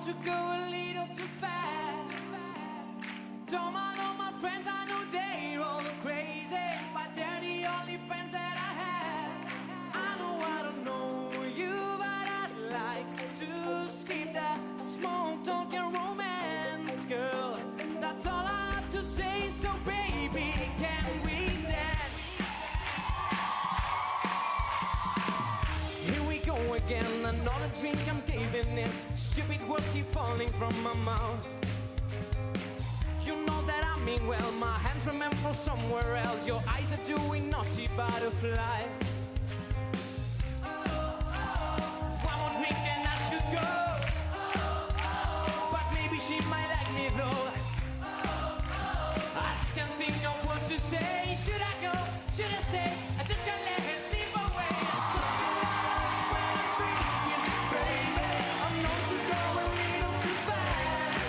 to go a little too fast. Don't mind all my friends, I know they're all crazy, but they're the only friends that I have. I know I don't know you, but I'd like to skip that small talk and romance, girl. That's all I have to say, so baby, can we dance? Here we go again, another drink I'm giving in. Stupid words keep falling from my mouth. You know that I mean well, my hands remain from somewhere else. Your eyes are doing naughty butterflies. One more drink and I should go, but maybe she might like me though. I just can't think of what to say. Should I go? Should I stay? I just can't let her slip away. When I'm drinking, baby, I'm known to go a little too fast.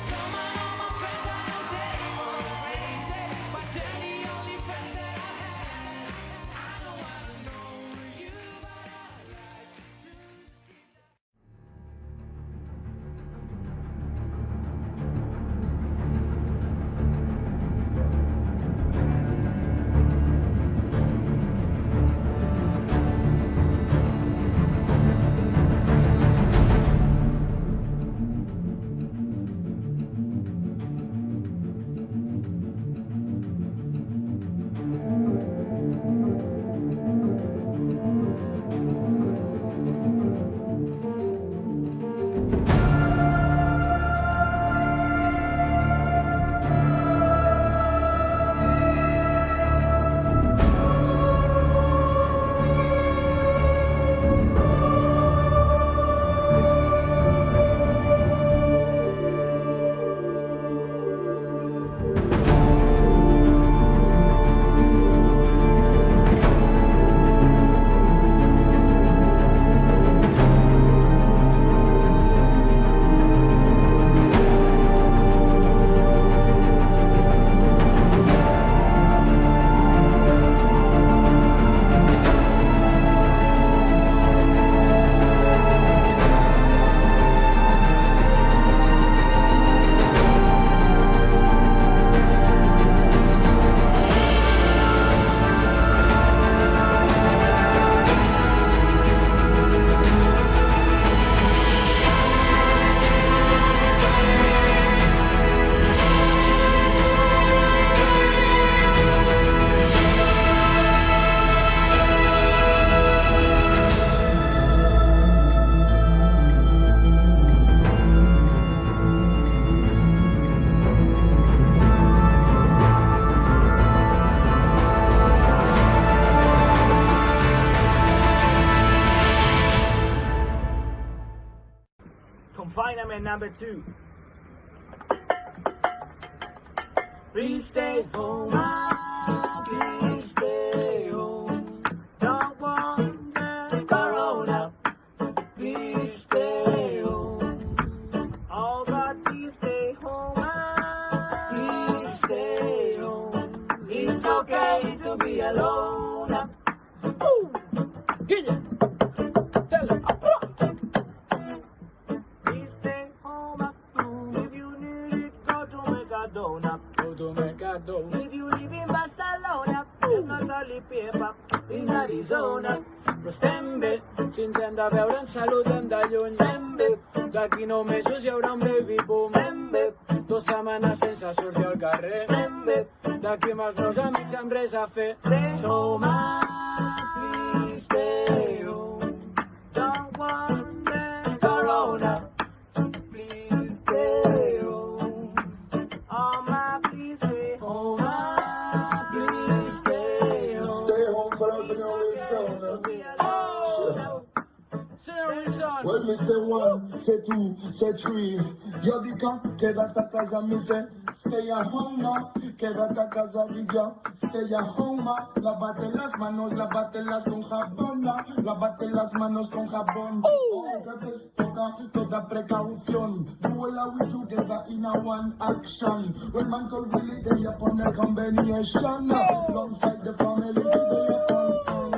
Some of all my friends, I know they all crazy, but they're the only friends that I have. I know I don't know you, but I like to skip that. Confinement number 2. Please stay home, please stay home. Don't want the corona, please stay home. Oh God, please stay home, please stay home. It's okay to be alone. Ooh. Yeah. Tell them. Please stay home. If you need it, go to Mercadona. Go to Mercadona. If you live in Barcelona, there's not only paper in Arizona. Però estem bé, si ens hem de veure ens saludem de lluny. Estem bé, d'aquí 9 mesos hi haurà un baby boom. Estem bé, 2 setmanes sense sortir al carrer. Estem bé, d'aquí amb els meus amics amb res a fer. Som please stay home. Don't want the corona. Please stay home. Oh my, please stay home. Please stay home. Stay home for us and your Wilson. Well, me say 1, say 2, say 3. Yo dica, quédate a casa, me say. Stay at home now, quédate a casa, diga. Stay at home, lávate las manos con jabón. Lávate las manos con jabón. Oiga que toca toda precaución. Do all we together in a one action. When man call Willie, they upon the combination. Alongside the family, they upon son.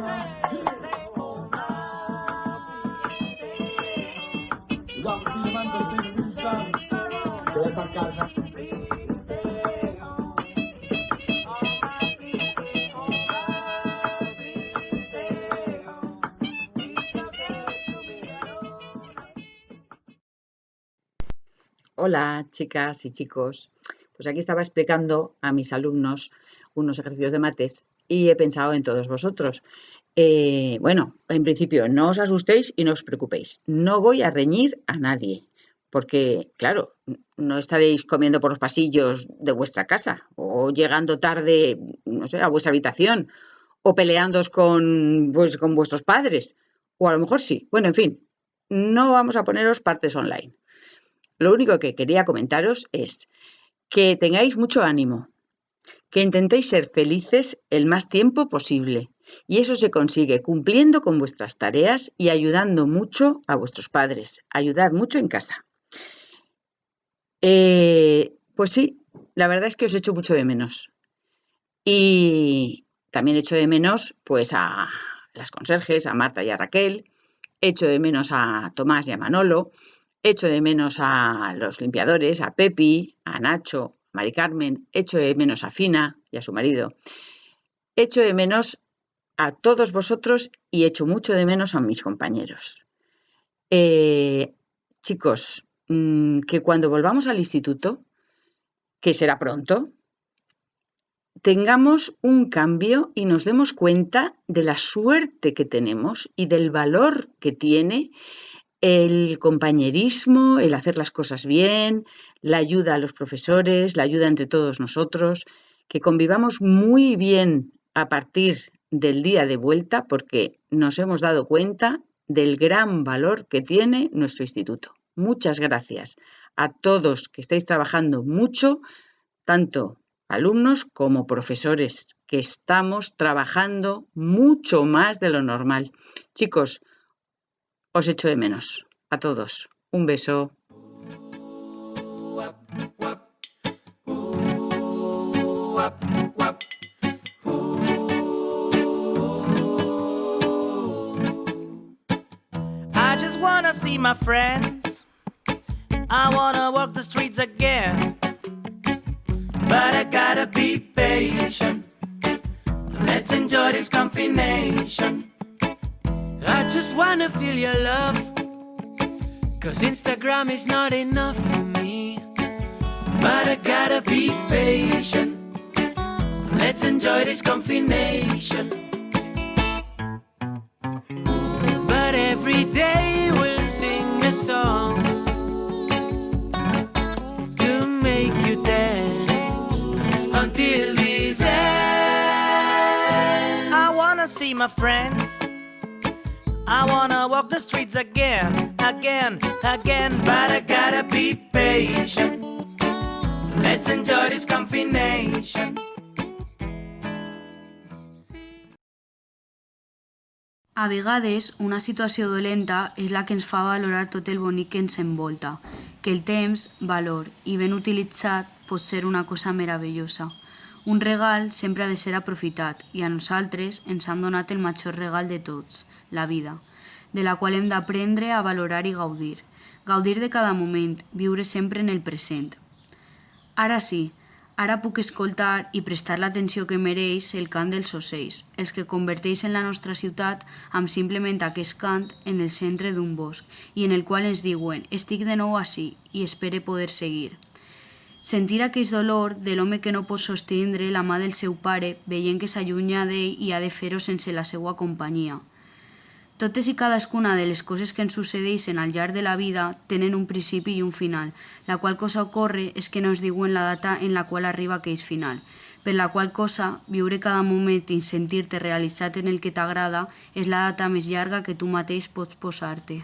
Zapti, man, sing this song. Quédate a casa. Hola, chicas y chicos. Pues aquí estaba explicando a mis alumnos unos ejercicios de mates y he pensado en todos vosotros. Bueno, en principio, no os asustéis y no os preocupéis. No voy a reñir a nadie, porque, claro, no estaréis comiendo por los pasillos de vuestra casa o llegando tarde, no sé, a vuestra habitación o peleándoos pues, con vuestros padres. O a lo mejor sí. Bueno, en fin, no vamos a poneros partes online. Lo único que quería comentaros es que tengáis mucho ánimo, que intentéis ser felices el más tiempo posible. Y eso se consigue cumpliendo con vuestras tareas y ayudando mucho a vuestros padres. Ayudad mucho en casa. Pues sí, la verdad es que os echo mucho de menos. Y también echo de menos pues a las conserjes, a Marta y a Raquel. Echo de menos a Tomás y a Manolo. Echo de menos a los limpiadores, a Pepi, a Nacho, a Mari Carmen. Echo de menos a Fina y a su marido. Echo de menos a todos vosotros y echo mucho de menos a mis compañeros. Chicos, que cuando volvamos al instituto, que será pronto, tengamos un cambio y nos demos cuenta de la suerte que tenemos y del valor que tiene el compañerismo, el hacer las cosas bien, la ayuda a los profesores, la ayuda entre todos nosotros, que convivamos muy bien a partir del día de vuelta porque nos hemos dado cuenta del gran valor que tiene nuestro instituto. Muchas gracias a todos que estáis trabajando mucho, tanto alumnos como profesores, que estamos trabajando mucho más de lo normal. Chicos, os echo de menos a todos. Un beso. I just wanna see my friends. I wanna walk the streets again. But I gotta be patient. Let's enjoy this combination. I just wanna feel your love. Cause Instagram is not enough for me. But I gotta be patient. Let's enjoy this combination. But every day we'll sing a song to make you dance until this end. I wanna see my friends. I wanna walk the streets again, again, again. But I gotta be patient. Let's enjoy this combination. A vegades, una situació dolenta és la que ens fa valorar tot el bonic que ens envolta, que el temps, valor i ben utilitzat pot ser una cosa meravellosa. Un regal sempre ha de ser aprofitat i a nosaltres ens han donat el major regal de tots, la vida, de la qual hem d'aprendre a valorar i gaudir. Gaudir de cada moment, viure sempre en el present. Ara sí, ara puc escoltar i prestar l'atenció que mereix el cant dels ocells, els que converteixen la nostra ciutat amb simplement aquest cant en el centre d'un bosc i en el qual ens diuen «estic de nou ací i espere poder seguir». Sentir aquest dolor de l'home que no pot sostindre la mà del seu pare veient que s'allunya d'ell i ha de fer-ho sense la seva companyia. Totes i cadascuna de les coses que ens succeeixen al llarg de la vida tenen un principi i un final. La qual cosa ocorre és que no ens diuen la data en la qual arriba aquell final. Per la qual cosa, viure cada moment i sentir-te realitzat en el que t'agrada és la data més llarga que tu mateix pots posar-te.